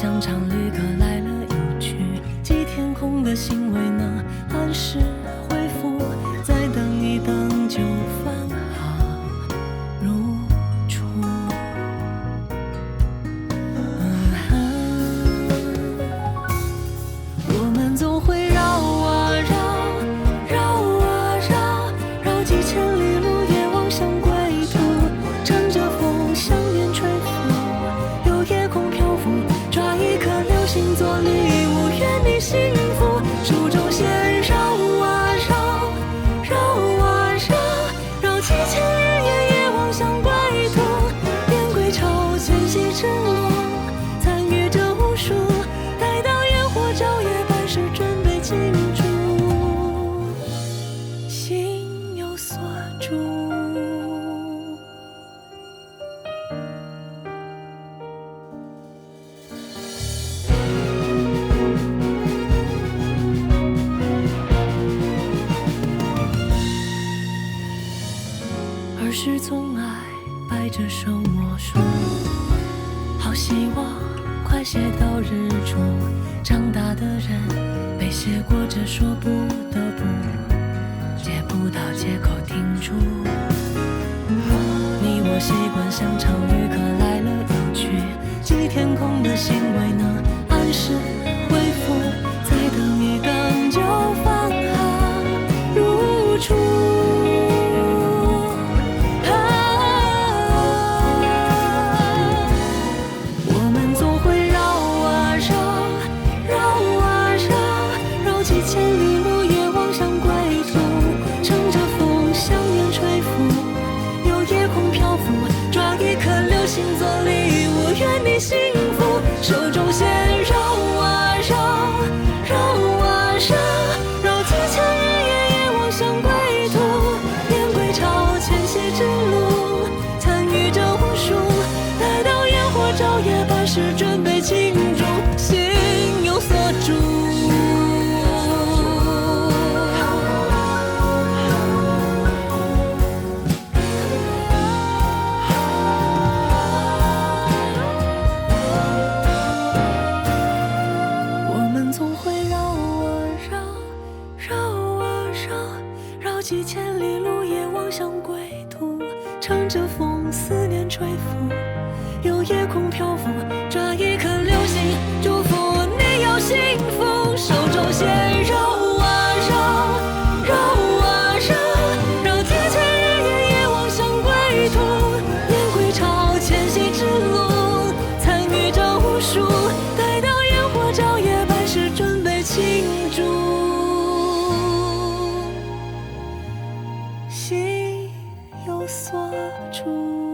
香肠旅客来了又去，寄天空的信未能按时回复，再等一等就返航入初。我们总会绕啊绕，绕啊绕，绕几千里路也望向归途，乘着风向面吹拂，有夜空漂浮，抓一颗流星做礼物，愿你幸福。手中线绕啊绕，绕啊绕，绕几千日夜也望向归途，燕归巢，迁徙之路，参与着无数，待到烟火照夜半时，准备庆祝，心有所住。儿时总爱摆着手摸书，好希望快写到日出。长大的人被写过这说不得不，借不到借口停住。你我习惯香肠旅客来了又去，寄天空的信未能按时回复，再等一等就返航入初。我们总会绕啊绕，绕啊绕，绕几千里路也望向归途，乘着风向面吹拂，有夜空漂浮，抓一颗流星做礼物，愿你幸福。手中线绕啊绕，绕啊绕，绕几千日夜也望向归途，燕归巢，迁徙之路，参与着无数，待到烟火照夜半时，准备庆祝，心有所住。我们总会绕啊绕，绕啊绕，绕几千里路也望向归途，乘着风思念吹拂，有夜空漂浮，抓一颗流星，祝福你有幸福。手中线绕啊绕，绕啊绕，绕几千日夜也望向归途，燕归巢，迁徙之路，参与着无数，待到烟火照夜半时，准备庆祝，心有所住。